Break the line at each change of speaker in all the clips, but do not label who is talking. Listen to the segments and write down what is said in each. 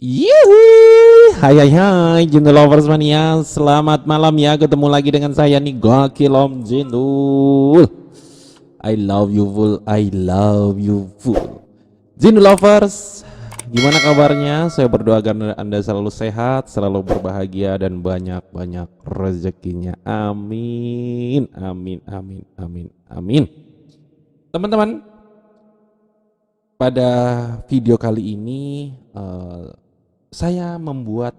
Yuhu, hai Jindu Lovers Mania, selamat malam ya, ketemu lagi dengan saya nih Gokil Om Jindul. I love you full, I love you full. Jindu Lovers, gimana kabarnya? Saya berdoa agar Anda selalu sehat, selalu berbahagia dan banyak-banyak rezekinya. Amin, amin, amin, amin, amin. Teman-teman, pada video kali ini saya membuat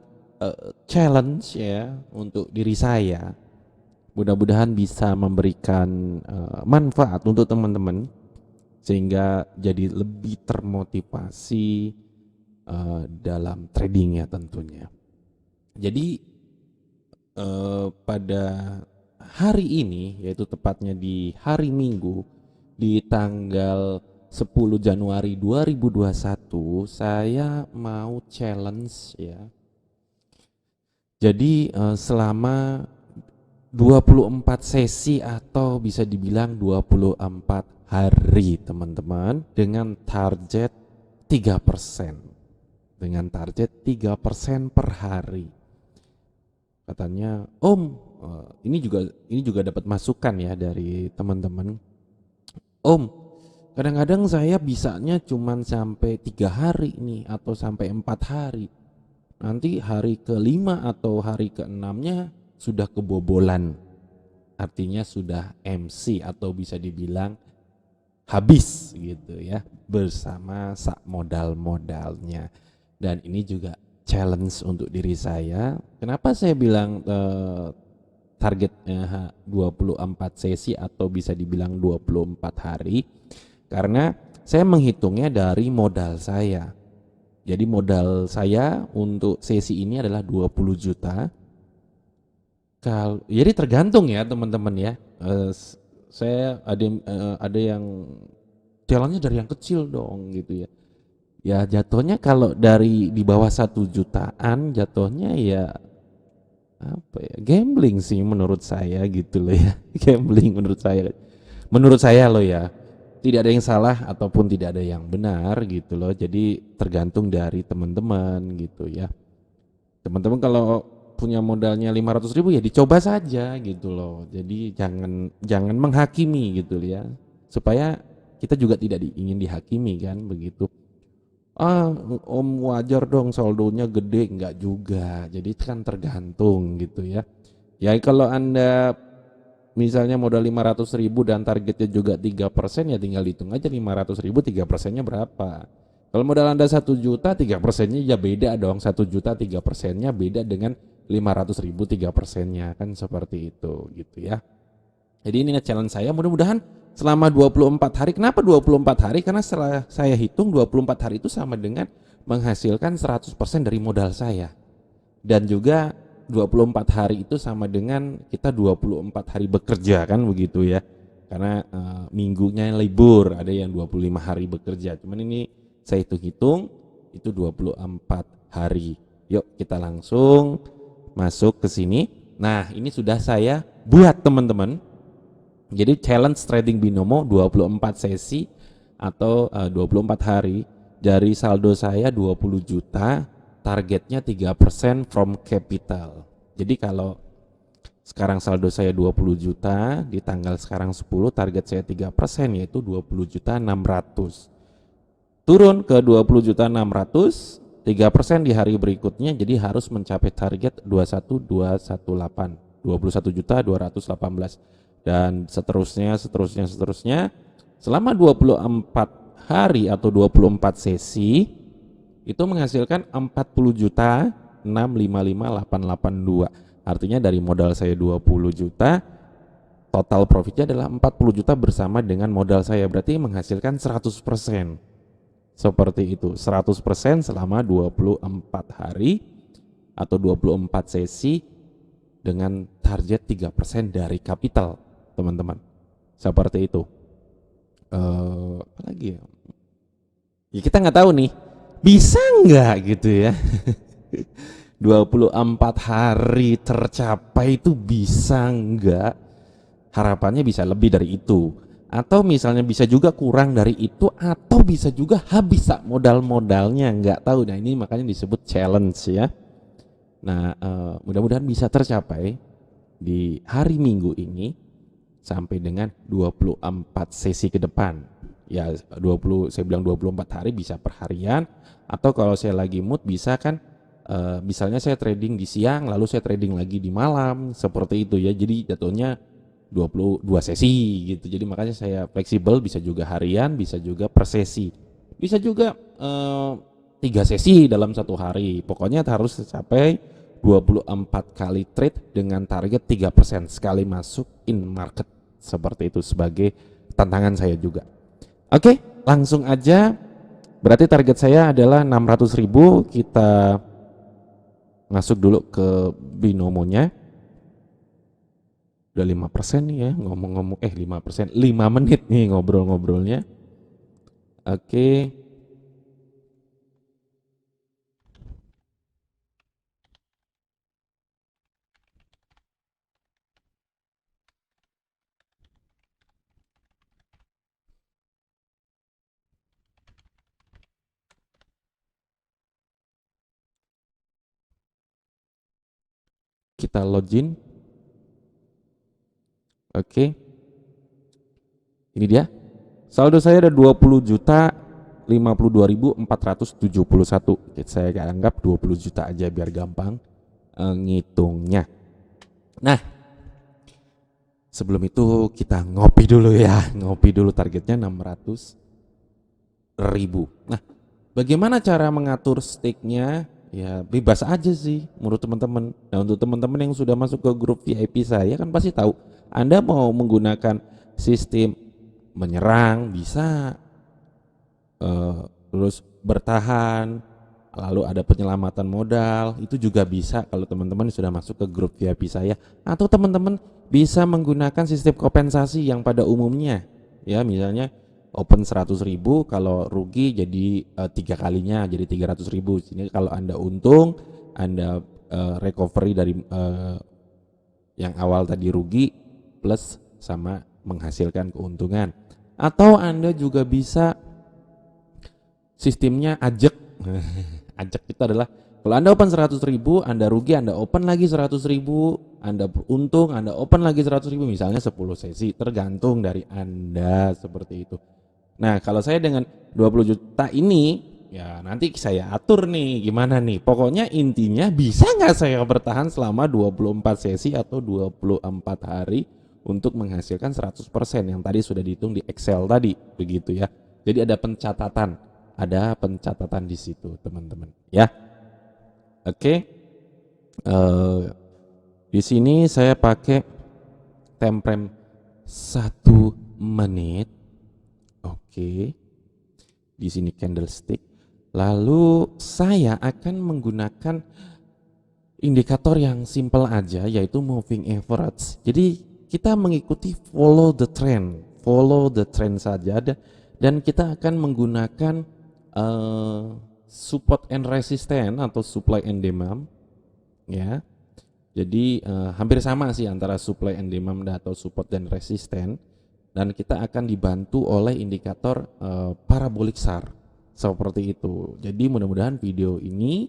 challenge ya untuk diri saya. Mudah-mudahan bisa memberikan manfaat untuk teman-teman sehingga jadi lebih termotivasi dalam tradingnya tentunya. Jadi pada hari ini, yaitu tepatnya di hari Minggu di tanggal 10 Januari 2021, saya mau challenge ya. Jadi selama 24 sesi atau bisa dibilang 24 hari teman-teman, dengan target 3%. Dengan target 3% per hari. Katanya, "Om, ini juga dapat masukan ya dari teman-teman. Om, kadang-kadang saya bisanya cuman sampai 3 hari nih atau sampai 4 hari. Nanti hari ke-5 atau hari ke-6-nya sudah kebobolan. Artinya sudah MC atau bisa dibilang habis gitu ya, bersama sak modal-modalnya." Dan ini juga challenge untuk diri saya. Kenapa saya bilang targetnya 24 sesi atau bisa dibilang 24 hari? Karena saya menghitungnya dari modal saya. Jadi modal saya untuk sesi ini adalah 20 juta. Jadi tergantung ya teman-teman ya. Saya ada yang jalannya dari yang kecil dong gitu ya. Ya jatuhnya kalau dari di bawah 1 jutaan jatuhnya ya apa ya, gambling sih menurut saya gitu loh ya. Gambling menurut saya loh ya, tidak ada yang salah ataupun tidak ada yang benar gitu loh. Jadi tergantung dari teman-teman gitu ya. Teman-teman kalau punya modalnya 500.000 ya dicoba saja gitu loh. Jadi jangan menghakimi gitu ya, supaya kita juga tidak ingin dihakimi kan begitu. Om wajar dong saldonya gede, enggak juga. Jadi kan tergantung gitu ya. Ya kalau Anda misalnya modal 500.000 dan targetnya juga 3%, ya tinggal hitung aja 500.000 3%-nya berapa. Kalau modal Anda 1 juta, 3%-nya ya beda dong. 1 juta 3%-nya beda dengan 500.000 3%-nya, kan seperti itu gitu ya. Jadi ini challenge saya, mudah-mudahan selama 24 hari. Kenapa 24 hari? Karena setelah saya hitung 24 hari itu sama dengan menghasilkan 100% dari modal saya. Dan juga 24 hari itu sama dengan kita 24 hari bekerja kan begitu ya. Karena minggunya libur, ada yang 25 hari bekerja. Cuman ini saya hitung-hitung itu 24 hari. Yuk kita langsung masuk ke sini. Nah, ini sudah saya buat teman-teman. Jadi challenge trading binomo 24 sesi atau 24 hari, dari saldo saya 20 juta, targetnya 3% from capital. Jadi kalau sekarang saldo saya 20 juta, di tanggal sekarang 10, target saya 3% yaitu 20 juta 600. Turun ke 20 juta 600, 3% di hari berikutnya, jadi harus mencapai target 21218, 21 juta 218. Dan seterusnya selama 24 hari atau 24 sesi itu menghasilkan 40 juta 655.882. Artinya dari modal saya 20 juta, total profitnya adalah 40 juta bersama dengan modal saya, berarti menghasilkan 100%. Seperti itu, 100% selama 24 hari atau 24 sesi dengan target 3% dari kapital, teman-teman. Seperti itu. Apa lagi ya? Ya kita nggak tahu nih, bisa nggak gitu ya. 24 hari tercapai itu bisa nggak? Harapannya bisa lebih dari itu. atau misalnya bisa juga kurang dari itu, atau bisa juga habis modal-modalnya, nggak tahu. Nah ini makanya disebut challenge ya. Nah mudah-mudahan bisa tercapai di hari Minggu ini sampai dengan 24 sesi ke depan. Ya 20, saya bilang 24 hari bisa per harian, atau kalau saya lagi mood bisa kan misalnya saya trading di siang lalu saya trading lagi di malam, seperti itu ya. Jadi jatuhnya 22 sesi gitu. Jadi makanya saya fleksibel, bisa juga harian, bisa juga per sesi. Bisa juga 3 sesi dalam satu hari. Pokoknya harus capai 24 kali trade dengan target 3% sekali masuk in market. Seperti itu sebagai tantangan saya juga. Oke, langsung aja. Berarti target saya adalah 600.000. Kita masuk dulu ke binomonya. Udah 5% nih ya ngomong-ngomong, 5%, 5 menit nih ngobrol-ngobrolnya. Oke. Kita login. Oke. Ini dia. Saldo saya ada 20 juta 52.471. Saya anggap 20 juta aja biar gampang ngitungnya. Nah, sebelum itu kita ngopi dulu ya. Ngopi dulu, targetnya 600.000. Nah, bagaimana cara mengatur stake-nya? Ya bebas aja sih menurut teman-teman. Nah untuk teman-teman yang sudah masuk ke grup VIP saya kan pasti tahu, Anda mau menggunakan sistem menyerang bisa, terus bertahan, lalu ada penyelamatan modal, itu juga bisa kalau teman-teman sudah masuk ke grup VIP saya. Atau teman-teman bisa menggunakan sistem kompensasi yang pada umumnya ya, misalnya open 100.000, kalau rugi jadi 3 kalinya jadi 300.000. Ini kalau Anda untung, Anda recovery dari yang awal tadi rugi plus sama menghasilkan keuntungan. Atau Anda juga bisa sistemnya ajak. Ajak itu adalah kalau Anda open 100.000, Anda rugi, Anda open lagi 100.000, Anda untung, Anda open lagi 100.000, misalnya 10 sesi, tergantung dari Anda, seperti itu. Nah kalau saya dengan 20 juta ini, ya nanti saya atur nih gimana nih. Pokoknya intinya bisa nggak saya bertahan selama 24 sesi atau 24 hari untuk menghasilkan 100% yang tadi sudah dihitung di Excel tadi, begitu ya. Jadi ada pencatatan di situ teman-teman ya. Oke. Di sini saya pakai time frame 1 menit. Oke. Di sini candlestick. Lalu saya akan menggunakan indikator yang simple aja, yaitu moving average. Jadi kita mengikuti follow the trend saja, dan kita akan menggunakan support and resistance atau supply and demand ya. Jadi hampir sama sih antara supply and demand atau support dan resisten, dan kita akan dibantu oleh indikator parabolic SAR seperti itu. Jadi mudah-mudahan video ini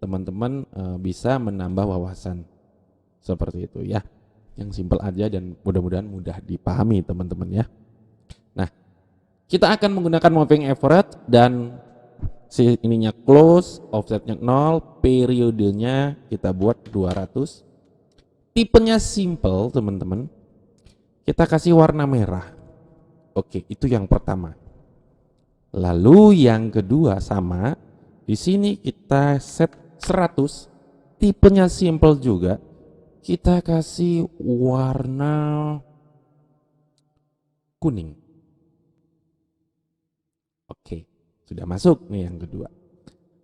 teman-teman bisa menambah wawasan seperti itu ya. Yang simple aja dan mudah-mudahan mudah dipahami teman-teman ya. Nah, kita akan menggunakan moving average dan ininya close, offsetnya 0, periodenya kita buat 200. Tipenya simple teman-teman. Kita kasih warna merah. Oke, itu yang pertama. Lalu yang kedua sama. Di sini kita set 100. Tipenya simple juga. Kita kasih warna kuning. Oke, sudah masuk nih yang kedua.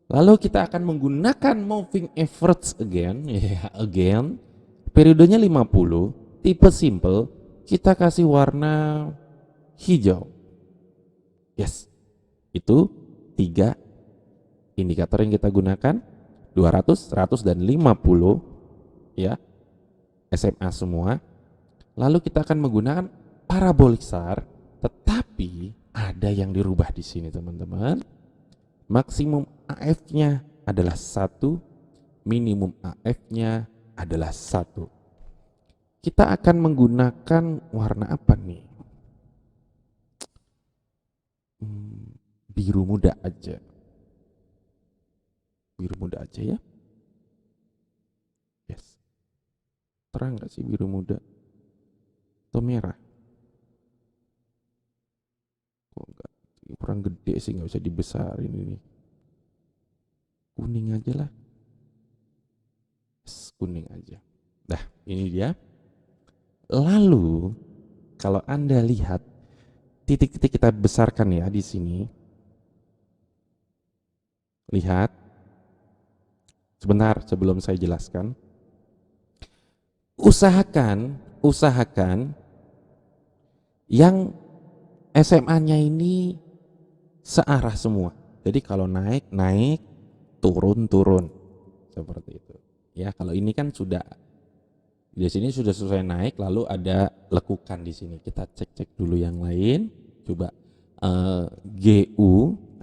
Lalu kita akan menggunakan moving average again, periodenya 50, tipe simple, kita kasih warna hijau. Yes, itu 3 indikator yang kita gunakan, 200, 100, dan 50 ya, SMA semua. Lalu kita akan menggunakan parabolic SAR Tetapi ada yang dirubah di sini teman-teman. Maksimum AF-nya adalah 1, minimum AF-nya adalah 1. Kita akan menggunakan warna apa nih? Biru muda aja. Biru muda aja ya. Yes. Terang gak sih biru muda? Atau merah? Kok enggak? Kurang gede sih, nggak bisa dibesarin ini. Kuning aja lah. Yes, kuning aja. Nah, ini dia. Lalu kalau Anda lihat titik-titik kita besarkan ya di sini. Lihat. Sebentar sebelum saya jelaskan. Usahakan yang SMA-nya ini searah semua. Jadi kalau naik, turun. Seperti itu. Ya, kalau ini kan sudah di sini sudah selesai naik, lalu ada lekukan di sini. Kita cek dulu yang lain. Coba GU.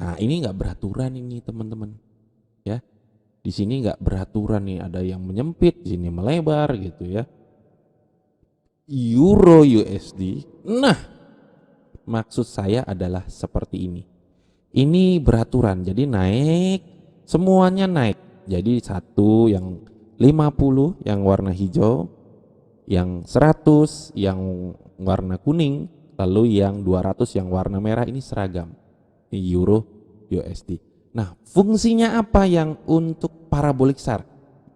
Nah, ini nggak beraturan ini teman-teman. Ya, di sini nggak beraturan nih. Ada yang menyempit, di sini melebar gitu ya. Euro USD. Nah, maksud saya adalah seperti ini. Ini beraturan, jadi naik, semuanya naik. Jadi satu yang 50 yang warna hijau, yang 100 yang warna kuning, lalu yang 200 yang warna merah, ini seragam. Ini Euro USD. Nah, fungsinya apa yang untuk parabolik SAR?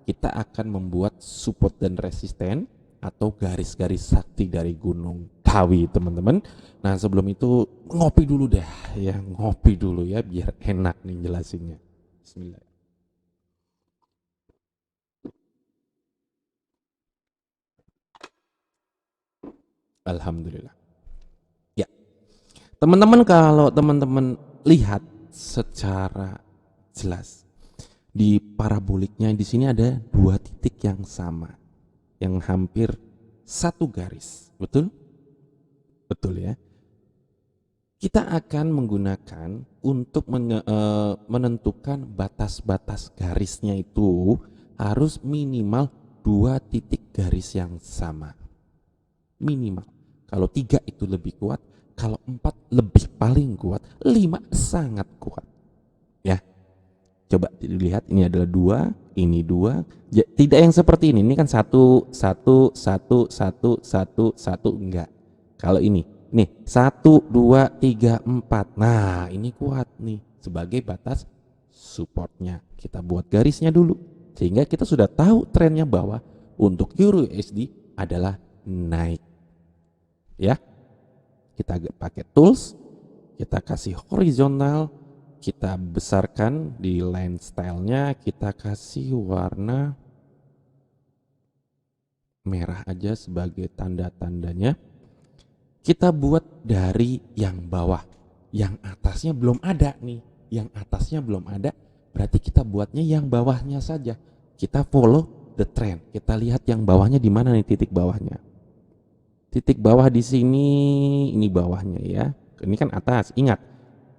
Kita akan membuat support dan resisten atau garis-garis sakti dari Gunung Kawi, teman-teman. Nah, sebelum itu ngopi dulu deh ya, ngopi dulu ya biar enak nih jelasinnya. Bismillah. Alhamdulillah. Ya, teman-teman, kalau teman-teman lihat secara jelas di paraboliknya di sini ada dua titik yang sama, yang hampir satu garis, betul? Betul ya. Kita akan menggunakan untuk menentukan batas-batas garisnya itu harus minimal dua titik garis yang sama. Minimal. Kalau 3 itu lebih kuat, kalau 4 lebih paling kuat, 5 sangat kuat. Ya. Coba dilihat, ini adalah 2, ini 2. Tidak yang seperti ini kan 1 1 1 1 1 1, enggak. Kalau ini nih 1 2 3 4. Nah, ini kuat nih sebagai batas supportnya. Kita buat garisnya dulu sehingga kita sudah tahu trennya bahwa untuk Euro USD adalah naik. Ya, kita pakai tools, kita kasih horizontal, kita besarkan di line stylenya, kita kasih warna merah aja sebagai tanda-tandanya. Kita buat dari yang bawah, yang atasnya belum ada nih, yang atasnya belum ada, berarti kita buatnya yang bawahnya saja. Kita follow the trend, kita lihat yang bawahnya di mana nih titik bawahnya. Titik bawah di sini, ini bawahnya ya. Ini kan atas. Ingat,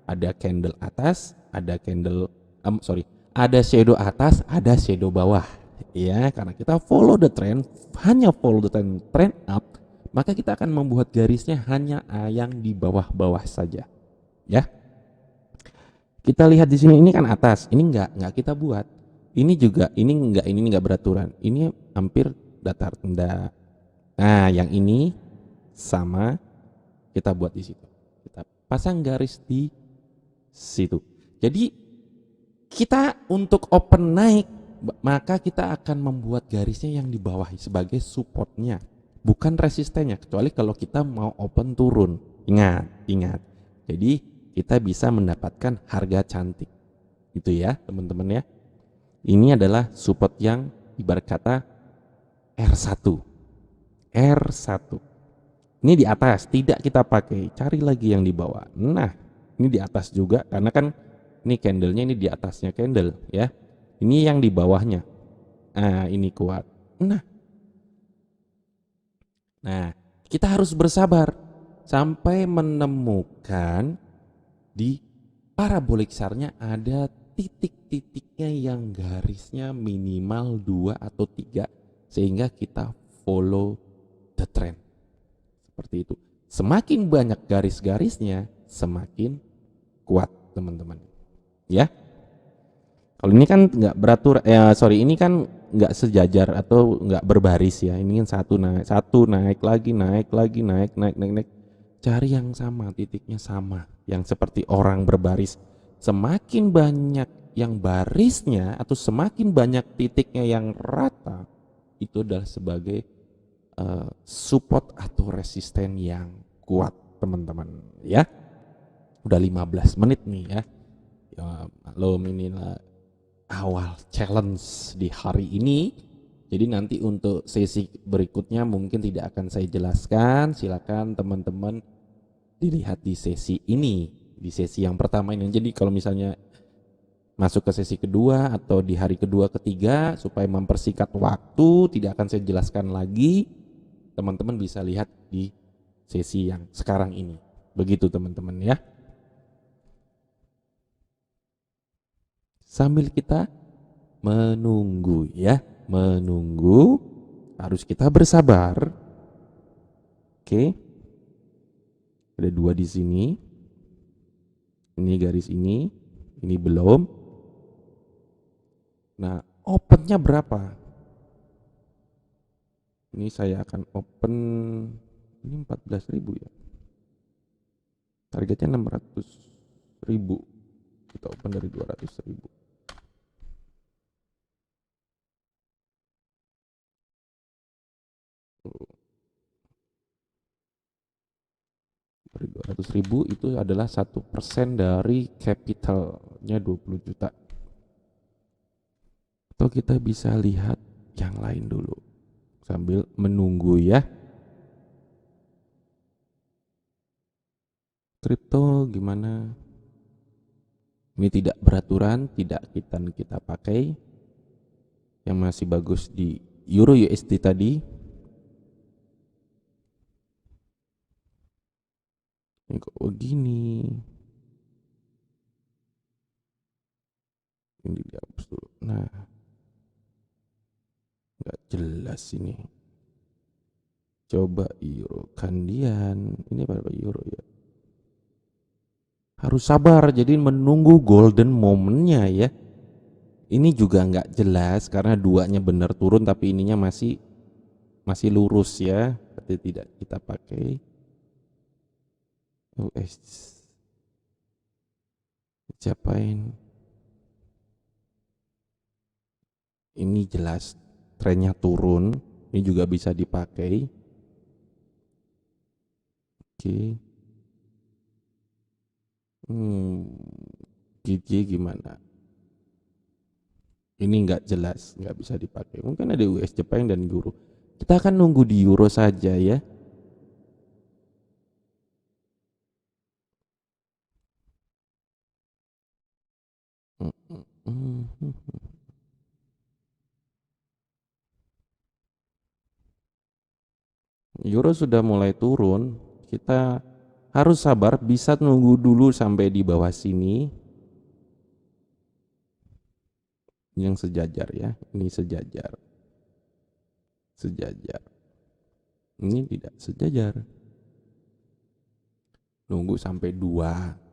ada candle atas, ada candle ada shadow atas, ada shadow bawah. Ya, karena kita follow the trend, hanya follow the trend up, maka kita akan membuat garisnya hanya yang di bawah-bawah saja. Ya. Kita lihat di sini, ini kan atas, ini enggak kita buat. Ini juga, ini enggak beraturan. Ini hampir datar rendah. Nah, yang ini sama kita buat di situ. Kita pasang garis di situ. Jadi kita untuk open naik, maka kita akan membuat garisnya yang di bawah sebagai supportnya, bukan resistennya, kecuali kalau kita mau open turun. Ingat. Jadi kita bisa mendapatkan harga cantik. Itu ya, teman-teman ya. Ini adalah support yang ibarat kata R1. Ini di atas, tidak kita pakai, cari lagi yang di bawah. Nah, ini di atas juga, karena kan ini candlenya, ini di atasnya candle ya. Ini yang di bawahnya. Nah, ini kuat. Nah, kita harus bersabar. sampai menemukan di parabolik SAR-nya ada titik-titiknya yang garisnya minimal 2 atau 3 sehingga kita follow the trend. Seperti itu. Semakin banyak garis-garisnya, semakin kuat, teman-teman. Ya. Kalau ini kan nggak beratur, ini kan nggak sejajar atau nggak berbaris ya. Ini kan satu naik lagi, naik. Cari yang sama, titiknya sama, yang seperti orang berbaris. Semakin banyak yang barisnya atau semakin banyak titiknya yang rata, itu adalah sebagai support atau resisten yang kuat, teman-teman. Ya, udah 15 menit nih ya. Inilah awal challenge di hari ini. Jadi nanti untuk sesi berikutnya mungkin tidak akan saya jelaskan. Silakan teman-teman dilihat di sesi ini, di sesi yang pertama ini. Jadi kalau misalnya masuk ke sesi kedua atau di hari kedua ketiga, supaya mempersingkat waktu, tidak akan saya jelaskan lagi. Teman-teman bisa lihat di sesi yang sekarang ini. Begitu teman-teman ya. Sambil kita menunggu ya, menunggu, harus kita bersabar. Oke. Ada 2 di sini. Ini garis ini belum. Nah, opennya berapa? Ini saya akan open, ini 14.000 ya. Targetnya 600.000. Kita open dari 200.000. Dari 200.000 itu adalah 1% dari capitalnya 20 juta. Atau kita bisa lihat yang lain dulu sambil menunggu ya. Kripto gimana? Ini tidak beraturan, tidak kita pakai. Yang masih bagus di Euro USD tadi. Ini kok begini. Ini dihapus dulu. Nah, nggak jelas ini. Coba Euro Kandian. Ini apa Euro ya? Harus sabar, jadi menunggu golden momennya ya. Ini juga nggak jelas karena duanya benar turun tapi ininya masih lurus ya. Berarti tidak kita pakai. Capain. Ini jelas trennya turun. Ini juga bisa dipakai. Oke. GJ gimana? Ini nggak jelas, nggak bisa dipakai. Mungkin ada US Jepang dan Euro. Kita akan nunggu di Euro saja ya. Euro sudah mulai turun, kita harus sabar, bisa nunggu dulu sampai di bawah sini. Yang sejajar ya, ini sejajar. Ini tidak sejajar. Nunggu sampai 2.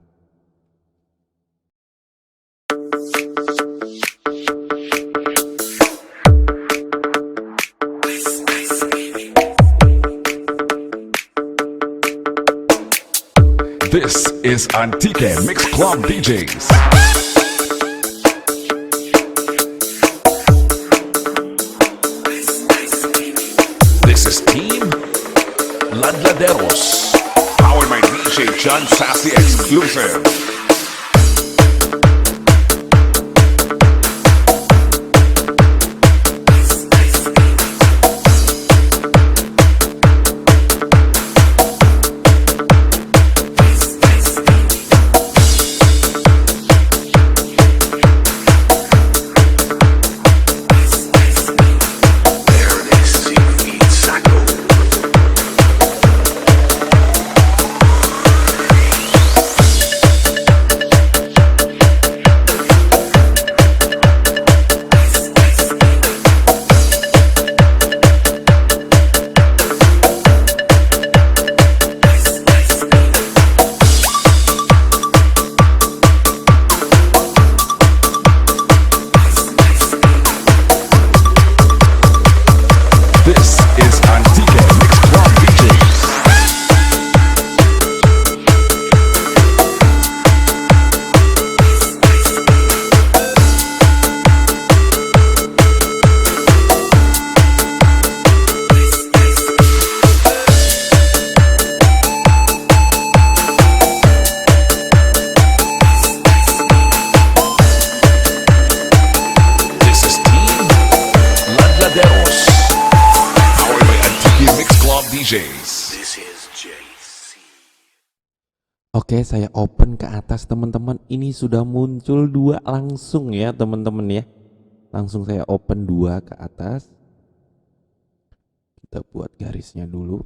This is Antike Mix Club DJs. This is Team Ladladeros, powered by DJ John Sassy Exclusive. DJs.
This is JC.
Oke, saya open ke atas teman-teman. Ini sudah muncul dua langsung ya teman-teman ya. Langsung saya open dua ke atas. Kita buat garisnya dulu.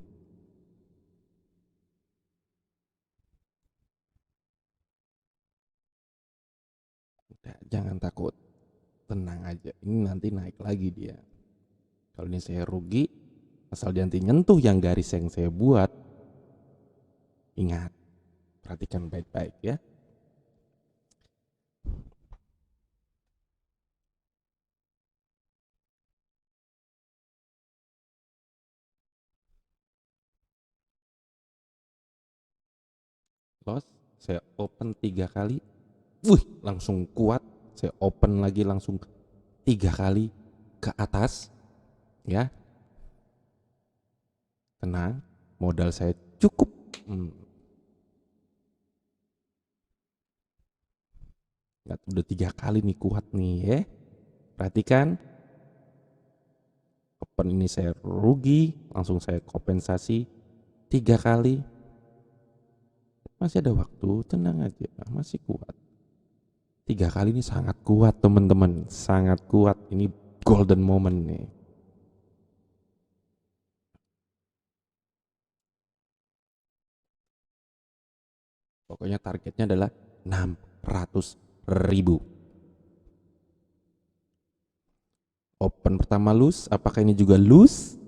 Udah, jangan takut. Tenang aja. Ini nanti naik lagi dia. Kalau ini saya rugi, asal nanti nyentuh yang garis yang saya buat. Ingat, perhatikan baik-baik ya. Close, saya open 3 kali. Wih, langsung kuat. Saya open lagi langsung 3 kali ke atas. Ya, tenang, modal saya cukup. Udah 3 kali nih kuat nih ya. Perhatikan, open ini saya rugi, langsung saya kompensasi 3 kali. Masih ada waktu, tenang aja, masih kuat. 3 kali ini sangat kuat teman-teman, sangat kuat. Ini golden moment nih. Pokoknya targetnya adalah 600.000. Open pertama loose, apakah ini juga loose?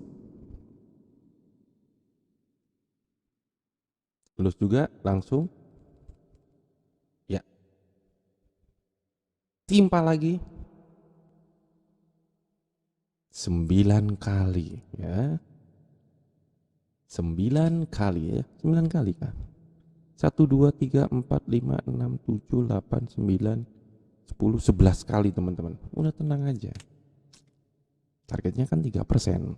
Loose juga langsung. Ya. Timpa lagi. 9 kali ya. 9 kali ya. 9 kali kan. 1, 2, 3, 4, 5, 6, 7, 8, 9, 10, 11 kali teman-teman. Udah tenang aja. Targetnya kan 3%.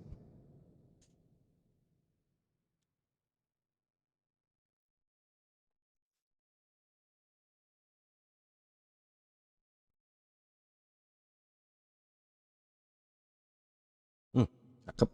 Cakep.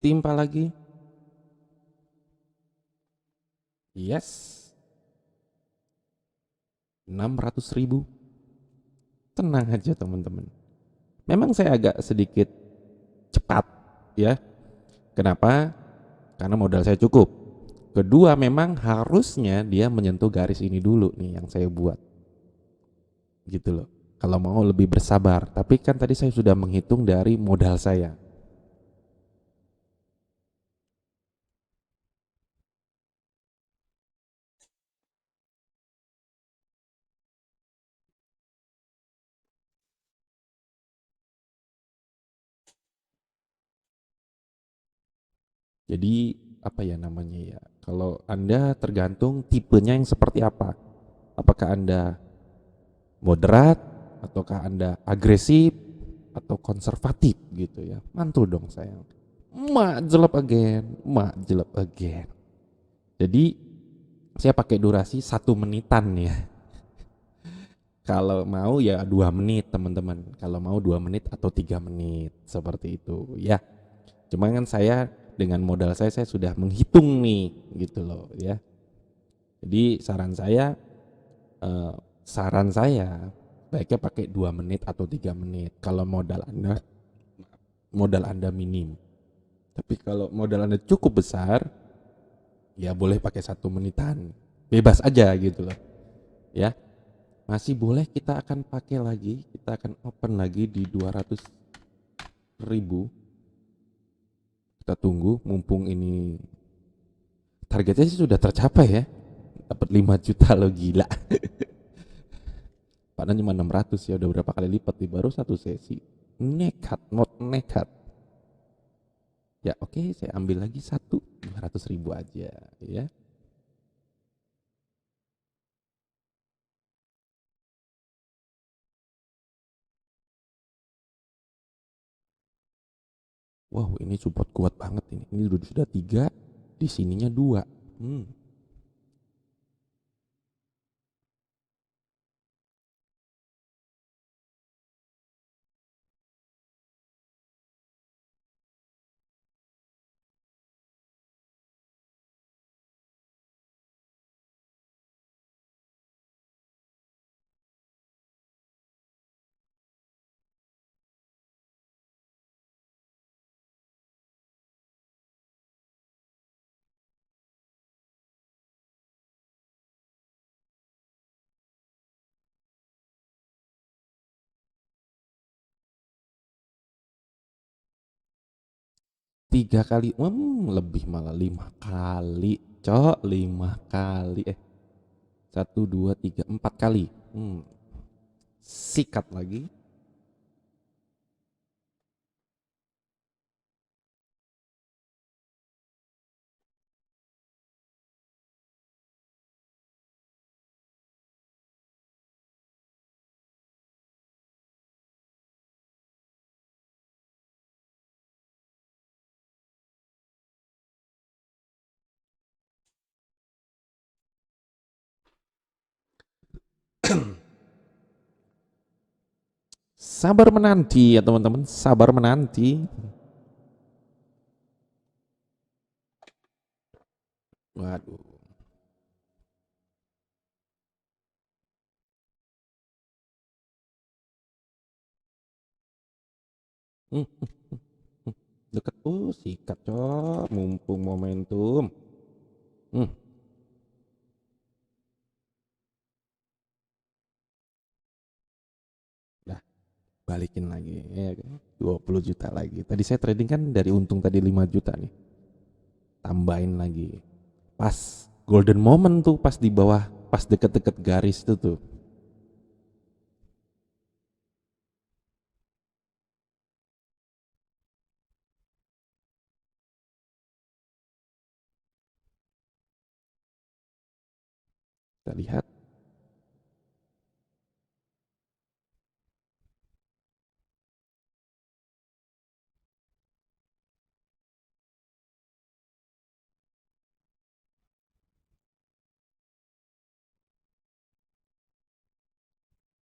Timpa lagi. Yes. 600.000. Tenang aja teman-teman. Memang saya agak sedikit cepat ya. Kenapa? Karena modal saya cukup. Kedua, memang harusnya dia menyentuh garis ini dulu nih yang saya buat. Gitu loh. Kalau mau lebih bersabar, tapi kan tadi saya sudah menghitung dari modal saya. Jadi apa ya namanya ya? Kalau Anda tergantung tipenya yang seperti apa. Apakah Anda moderat ataukah Anda agresif atau konservatif gitu ya. Mantul dong sayang. Mak jelek again, mak jelek again. Jadi saya pakai durasi 1 menitan ya. Kalau mau ya 2 menit teman-teman. Kalau mau 2 menit atau 3 menit seperti itu ya. Cuma kan saya dengan modal saya sudah menghitung nih gitu loh ya. Jadi saran saya baiknya pakai 2 menit atau 3 menit. Kalau modal Anda minim. Tapi kalau modal Anda cukup besar, ya boleh pakai 1 menitan. Bebas aja gitu loh. Ya. Masih boleh, kita akan pakai lagi, kita akan open lagi di 200.000. Kita tunggu mumpung ini targetnya sih sudah tercapai ya. Dapat 5 juta lo, gila. Padahal cuma 600 ya, udah berapa kali lipat di baru 1 sesi. Nekat, not nekat. Ya oke, saya ambil lagi 200.000 aja ya. Wow, ini support kuat banget ini. Ini sudah 3, di sininya 2. 3 kali, lebih malah 5 kali, Cok, 5 kali. 1, 2, 3, 4 kali. Sikat lagi. Sabar menanti ya teman-teman, sabar menanti. Waduh. Hmm, deket. Sikat, Cok, mumpung momentum. Hmm, dah balikin lagi ya kan. 20 juta lagi. Tadi saya trading kan dari untung tadi 5 juta nih. Tambahin lagi. Pas golden moment tuh, pas di bawah, pas deket-deket garis itu tuh. Kita lihat.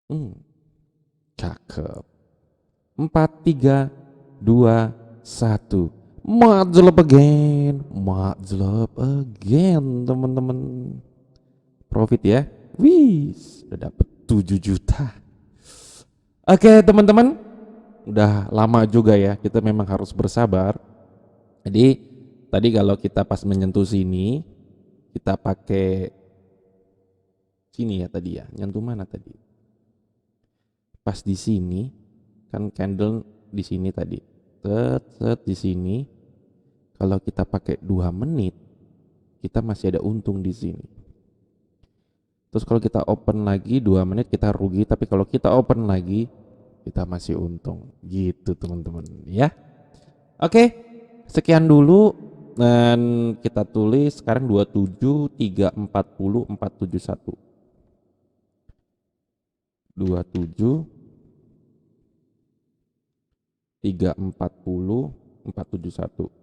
Hmm, cakep. 4, 3, 2, 1. Majlep again. Majlep again, teman-teman. Profit ya. Wih, udah dapet 7 juta. Oke, teman-teman. Udah lama juga ya. Kita memang harus bersabar. Jadi, tadi kalau kita pas menyentuh sini, kita pakai sini ya tadi ya. Nyentuh mana tadi? Pas di sini kan candle di sini tadi. Set di sini. Kalau kita pakai 2 menit, kita masih ada untung di sini. Terus kalau kita open lagi 2 menit kita rugi, tapi kalau kita open lagi kita masih untung. Gitu teman-teman ya. Oke, sekian dulu dan kita tulis sekarang 27 340 471. 27 340 471.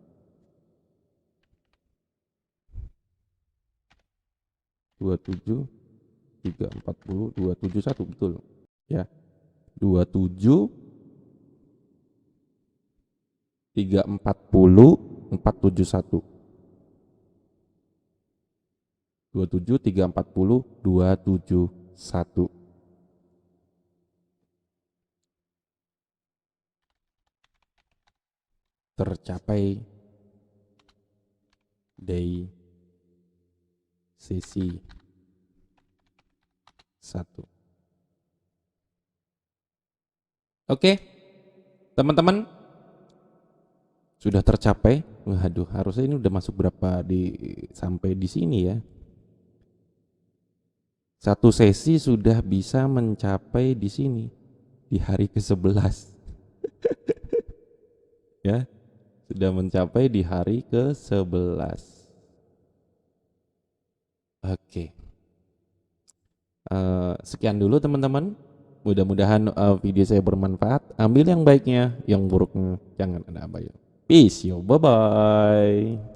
27 340 271 betul ya. 27 340 471. 27 340 271. Tercapai day sesi 1. Oke, teman-teman, sudah tercapai. Waduh, harusnya ini udah masuk berapa sampai di sini ya. Satu sesi sudah bisa mencapai di sini di hari ke-11. Ya, sudah mencapai di hari ke-11. Oke. Sekian dulu teman-teman. Mudah-mudahan video saya bermanfaat. Ambil yang baiknya, yang buruknya jangan ada abai. Peace yo, bye bye.